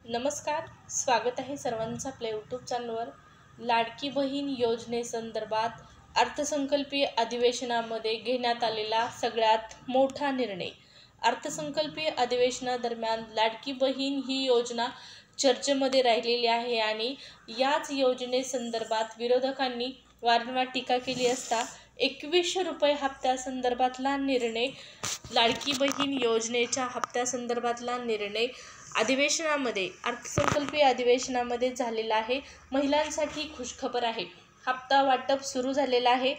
नमस्कार, स्वागत आहे सर्वांचं आपल्या यूट्यूब चॅनलवर। लाडकी बहीण योजनेसंदर्भात अर्थसंकल्पीय अधिवेशनामध्ये घेण्यात आलेला सगळ्यात मोठा निर्णय। अर्थसंकल्पीय अधिवेशनादरम्यान लाडकी बहीण ही योजना चर्चेमध्ये राहिलेली आहे आणि याच योजनेसंदर्भात विरोधकांनी वारंवार टीका केली असता 2100 रुपये हप्त्यासंदर्भातला निर्णय, लाडकी बहीण योजनेच्या हप्त्यासंदर्भातला निर्णय अधिवेशनामध्ये अर्थसंकल्पीय अधिवेशनामध्ये झालेला आहे। महिलांसाठी खुशखबर आहे, हप्ता वाटप सुरू झालेला आहे।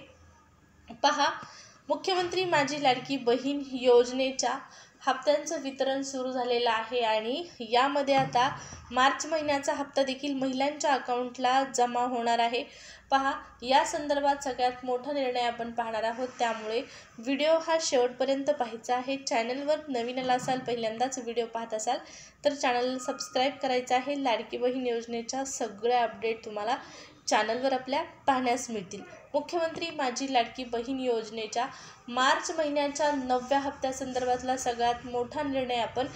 पहा, मुख्यमंत्री माझी लाडकी बहीण योजनेच्या हप्त्यांचं वितरण सुरू झालेलं आहे आणि यामध्ये आता मार्च महिन्याचा हप्ता देखील महिलांच्या अकाउंटला जमा होणार आहे। पहा, या संदर्भात सगळ्यात मोठा निर्णय आपण पाहणार आहोत, त्यामुळे व्हिडिओ हा शेवटपर्यंत पाहायचा आहे। चॅनलवर नवीन आला असाल, पहिल्यांदाच व्हिडिओ पाहत असाल तर चॅनलला सबस्क्राईब करायचं आहे। लाडकी बहीण योजनेच्या सगळ्या अपडेट तुम्हाला चॅनलवर आपल्या पाहण्यास मिळतील। मुख्यमंत्री माझी लाडकी बहीण योजनेच्या मार्च महिन्याच्या 9व्या हप्त्यासंदर्भातला सगळ्यात मोठा निर्णय आपण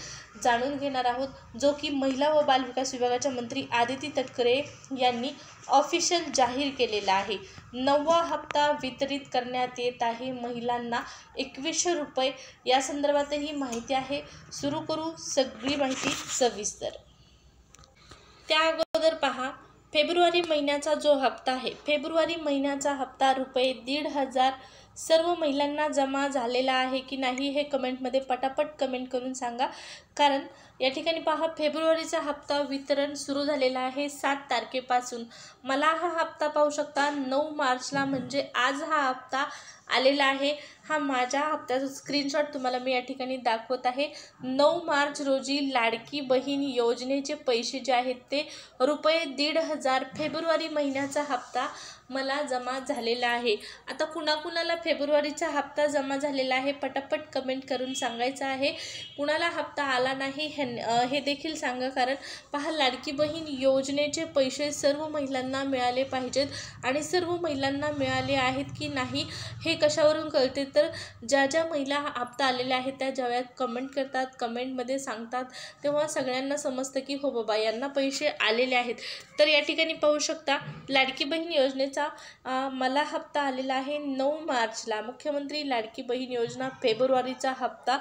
जाणून घेणार आहोत, जो की महिला व बालविकास विभागाच्या मंत्री आदिती तटकरे यांनी ऑफिशियल जाहीर केलेला आहे। 9वा हप्ता वितरित करण्यात येत आहे महिलांना 2100 रुपये। या संदर्भातही माहिती आहे, सुरू करू सगळी माहिती सविस्तर। त्या अगोदर पहा, फेब्रुवारी महिन्याचा जो हप्ता आहे, फेब्रुवारी महिन्याचा हप्ता रुपये 1500 सर्व महिलांना जमा झालेला आहे की नाही हे कमेंटमध्ये पटापट कमेंट करून सांगा। कारण या ठिकाणी पहा, फेब्रुवारीचा हप्ता वितरण सुरू झालेला आहे 7 तारखेपासून। मला हा हप्ता पाहू शकता 9 मार्चला, म्हणजे आज हा हप्ता आलेला आहे। हा माझ्या हप्त्याचा स्क्रीनशॉट तुम्हाला मी या ठिकाणी दाखवत आहे। 9 मार्च रोजी लाडकी बहीण योजनेचे पैसे जे आहेत ते रुपये 1500 फेब्रुवारी महिन्याचा हप्ता मला जमा झालेला आहे। आता कुणाकुणाला फेब्रुवारीचा हप्ता जमा झालेला आहे पटापट कमेंट करून सांगायचं आहे। कुणाला हप्ता आला नाही हे देखील सांगा। कारण पहा, लाडकी बहीण योजनेचे पैसे सर्व महिलांना मिळाले पाहिजेत आणि सर्व महिलांना मिळाले आहेत की नाही हे कशावरून कळते, तर ज्या ज्या महिला हप्ता आलेल्या आहेत त्या जेव्हा कमेंट करतात, कमेंटमध्ये सांगतात, तेव्हा सगळ्यांना समजतं की हो बाबा यांना पैसे आलेले आहेत। तर या ठिकाणी पाहू शकता, लाडकी बहीण योजनेचा मला हप्ता आलेला आहे 9 मार्चला। मुख्यमंत्री लाडकी बहीण योजना फेब्रुवारीचा हप्ता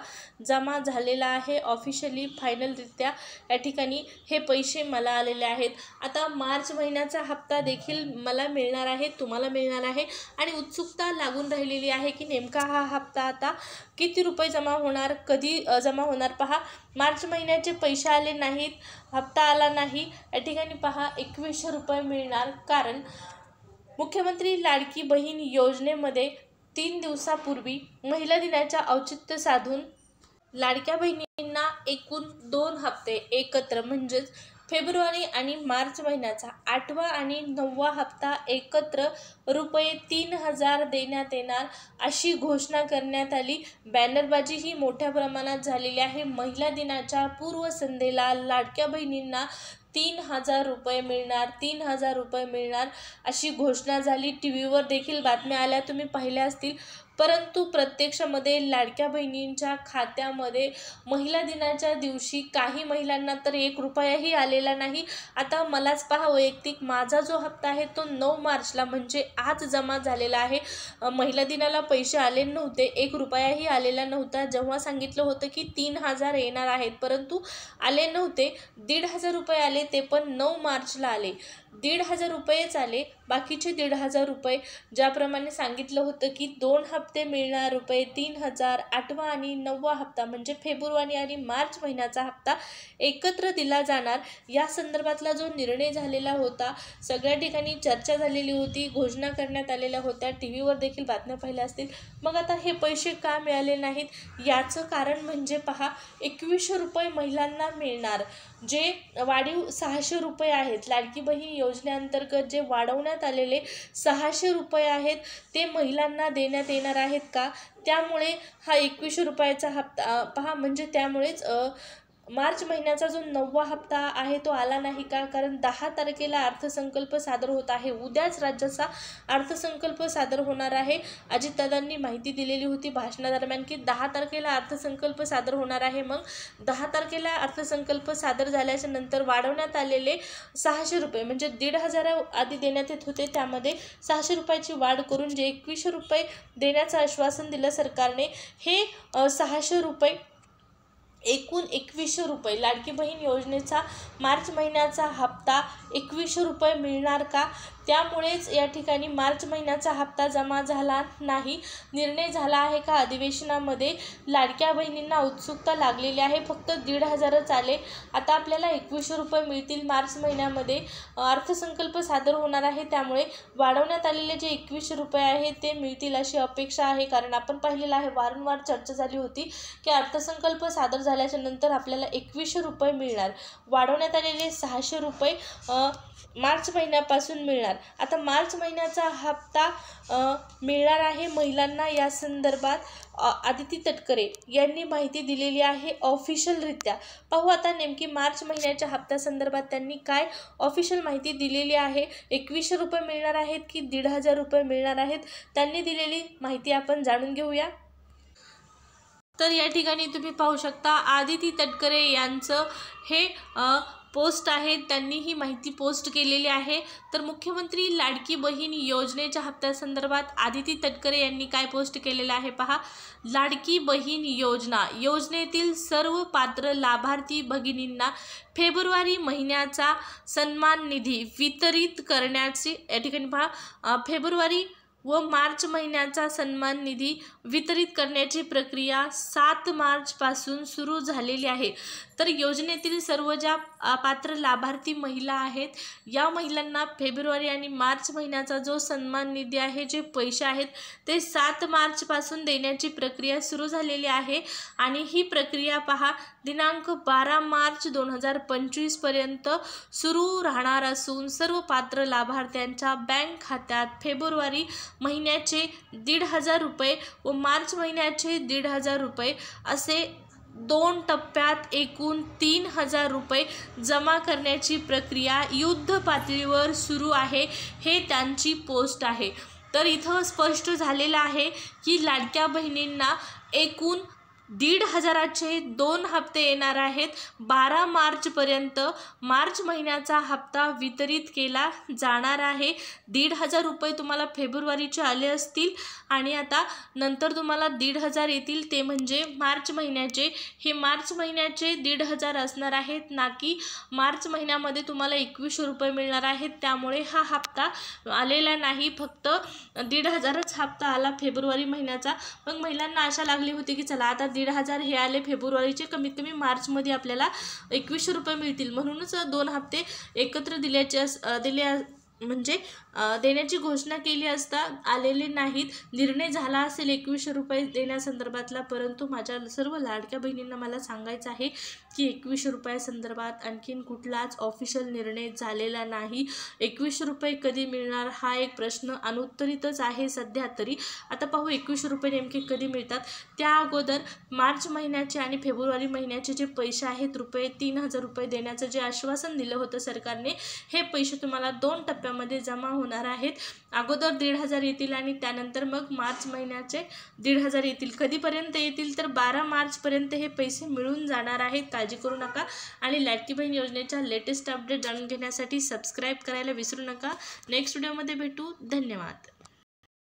जमा झालेला आहे ऑफिशियली, फायनलरित्या या ठिकाणी हे पैसे मला आलेले आहेत। आता मार्च महिन्याचा हप्ता देखील मला मिळणार आहे, तुम्हाला मिळणार आहे आणि उत्सुकता लागून राहिलेली आहे की नेमका हा हप्ता आता किती रुपये जमा होणार, कधी जमा होणार। पहा, मार्च महिन्याचे पैसे आले नाहीत, हप्ता आला नाही, या ठिकाणी पहा 2100 रुपये मिळणार। कारण मुख्यमंत्री लाडकी बहीण योजनेमध्ये 3 दिवसापूर्वी महिला दिनाच्या औचित्य साधून लाडक्या बहिणींना एकूण 2 हप्ते एकत्र, म्हणजेच फेब्रुवारी आणि मार्च महिन्याचा 8वा आणि 9वा हप्ता एकत्र रुपये 3000 देण्यात येणार अशी घोषणा करण्यात आली। बॅनरबाजी ही मोठ्या प्रमाणात झालेली आहे। महिला दिनाच्या पूर्वसंध्येला लाडक्या बहिणींना 3000 रुपये मिळणार, 3000 रुपये मिळणार अशी घोषणा झाली। टीव्हीवर देखील बातम्या आल्या, तुम्ही पाहिल्या असतील। परंतु प्रत्यक्षामध्ये लाडक्या बहिणींच्या खात्यामध्ये महिला दिनाच्या दिवशी काही महिलांना तर 1 रुपयाही आलेला नाही। आता मलाच पहा, वैयक्तिक माझा जो हप्ता आहे तो 9 मार्चला म्हणजे आज जमा झालेला आहे। महिला दिनाला पैसे आले नव्हते, 1 रुपयाही आलेला नव्हता। जेव्हा सांगितलं होतं की 3000 येणार आहेत, परंतु आले नव्हते। 1500 रुपये आले, ते पण 9 मार्चला आले। 1500 रुपयेच आले, बाकीचे 1500 रुपये ज्याप्रमाणे सांगितलं होतं की 2 हप्ते मिळणार रुपये 3000, 8वा आणि 9वा हप्ता म्हणजे फेब्रुवारी आणि मार्च महिन्याचा हप्ता एकत्र दिला जाणार, या संदर्भातला जो निर्णय झालेला होता, सगळ्या ठिकाणी चर्चा झालेली होती, घोषणा करण्यात आलेल्या होत्या, टीव्हीवर देखील बातम्या पाहिल्या असतील। मग आता हे पैसे का मिळाले नाहीत, याचं कारण म्हणजे पहा, 2100 रुपये महिलांना मिळणार, जे वाढीव 600 रुपये आहेत। लाडकी बहीण योजनेअंतर्गत जे वाढवण्यात आलेले 600 रुपये आहेत ते महिलांना देण्यात येणार आहेत का, त्यामुळे हा 2100 रुपयाचा हप्ता पहा, म्हणजे त्यामुळेच मार्च महिन्याचा जो 9वा हप्ता आहे तो आला नाही का? कारण 10 तारखेला अर्थसंकल्प सादर होत आहे. उद्याच राज्याचा अर्थसंकल्प सादर होणार आहे. अजितदादांनी माहिती दिलेली होती भाषणादरम्यान की 10 तारखेला अर्थसंकल्प सादर होणार आहे. मग 10 तारखेला अर्थसंकल्प सादर झाल्याच्या नंतर वाढवण्यात आलेले 600 रुपये म्हणजे 1,500 आधी देण्यात येत होते, त्यामध्ये 600 रुपयाची वाढ करून जे 2100 रुपये देण्याचं आश्वासन दिलं सरकारने, हे 600 रुपये एकूण 2100 रुपये लाडकी बहीण योजनेचा मार्च महिन्याचा हप्ता 2100 रुपये मिळणार का? त्यामुळेच या ठिकाणी मार्च महिन्याचा हप्ता जमा झाला नाही. निर्णय झाला आहे का अधिवेशनामध्ये? लाडक्या बहिणींना उत्सुकता लागलेली आहे. फक्त 1,500च आले. आता आपल्याला 2100 रुपये मिळतील. मार्च महिन्यामध्ये अर्थसंकल्प सादर होणार आहे, त्यामुळे वाढवण्यात आलेले जे 2100 रुपये आहेत ते मिळतील अशी अपेक्षा आहे. कारण आपण पाहिलेलं आहे, वारंवार चर्चा झाली होती की अर्थसंकल्प सादर झाल्याच्या नंतर आपल्याला 2100 रुपये मिळणार. वाढवण्यात आलेले 600 रुपये मार्च महिन्यापासून मिळणार. आता मार्च महिन्याचा हप्ता मिळणार आहे महिलांना. या संदर्भात आदिती तटकरे यांनी माहिती दिलेली आहे ऑफिशियलरित्या. पाहू आता नेमकी मार्च महिन्याच्या हप्त्यासंदर्भात त्यांनी काय ऑफिशियल माहिती दिलेली आहे. 2100 रुपये मिळणार आहेत की 1,500 रुपये मिळणार आहेत, त्यांनी दिलेली माहिती आपण जाणून घेऊया. तर या ठिकाणी तुम्ही पाहू शकता आदिती तटकरे यांचं हे पोस्ट आहे, त्यांनी ही माहिती पोस्ट केलेली आहे. तर मुख्यमंत्री लाडकी बहीण योजनेच्या हप्त्यासंदर्भात आदिती तटकरे यांनी काय पोस्ट केलेलं आहे पहा. लाडकी बहीण योजनेतील सर्व पात्र लाभार्थी भगिनींना फेब्रुवारी महिन्याचा सन्मान निधी वितरित करण्याची, या ठिकाणी पहा, फेब्रुवारी व मार्च महिन्याचा सन्मान निधी वितरित करण्याची प्रक्रिया 7 मार्चपासून सुरू झालेली आहे. तर योजनेतील सर्व ज्या पात्र लाभार्थी महिला आहेत, या महिलांना फेब्रुवारी आणि मार्च महिन्याचा जो सन्मान निधी आहे, जे पैसे आहेत ते 7 मार्चपासून देण्याची प्रक्रिया सुरू झालेली आहे. आणि ही प्रक्रिया पहा दिनांक 12 मार्च 2025 पर्यंत सुरू राहणार असून सर्व पात्र लाभार्थ्यांच्या बँक खात्यात फेब्रुवारी महिन्याचे 1,500 रुपये व मार्च महिन्याचे 1,500 रुपये असे 2 टप्प्यात एकूण 3,000 रुपये जमा करण्याची प्रक्रिया युद्ध पातळीवर सुरू आहे. हे त्यांची पोस्ट आहे. तर इथं स्पष्ट झालेलं आहे की लाडक्या बहिणींना एकूण 1,500चे 2 हप्ते येणार आहेत. 12 मार्चपर्यंत मार्च महिन्याचा हप्ता वितरित केला जाणार आहे. 1,500 रुपये तुम्हाला फेब्रुवारीचे आले असतील आणि आता नंतर तुम्हाला 1,500 येतील, ते म्हणजे मार्च महिन्याचे. हे मार्च महिन्याचे 1,500 असणार आहेत, ना की मार्च महिन्यामध्ये तुम्हाला 2100 रुपये मिळणार आहेत. त्यामुळे हा हप्ता आलेला नाही, फक्त 1,500च हप्ता आला फेब्रुवारी महिन्याचा. मग महिलांना आशा लागली होती की चला आता 1,500 हे आले फेब्रुवारीचे, कमीत कमी मार्चमध्ये आपल्याला 2100 रुपये मिळतील. म्हणूनच 2 हप्ते एकत्र देण्याची घोषणा केली असता आलेले नाहीत. निर्णय झाला असेल 2100 रुपये देण्यासंदर्भातला, परंतु माझ्या सर्व लाडक्या बहिणींना मला सांगायचं आहे की 2100 रुपयासंदर्भात आणखीन कुठलाच ऑफिशियल निर्णय झालेला नाही. 2100 रुपये कधी मिळणार हा एक प्रश्न अनुत्तरितच आहे सध्या तरी. आता पाहू 2100 रुपये नेमके कधी मिळतात. त्या अगोदर मार्च महिन्याचे आणि फेब्रुवारी महिन्याचे जे पैसे आहेत, 3,000 रुपये देण्याचं जे आश्वासन दिलं होतं सरकारने, हे पैसे तुम्हाला 2 टप्प्यामध्ये जमा होणार आहेत. अगोदर 1,500 येतील आणि त्यानंतर मग मार्च महिन्याचे 1,500 येतील. कधीपर्यंत येतील तर 12 मार्चपर्यंत हे पैसे मिळून जाणार आहेत. काळजी करू नका. आणि लाडकी बहीण योजनेच्या लेटेस्ट अपडेट जाणून घेण्यासाठी सबस्क्राईब करायला विसरू नका. नेक्स्ट व्हिडिओमध्ये भेटू. धन्यवाद.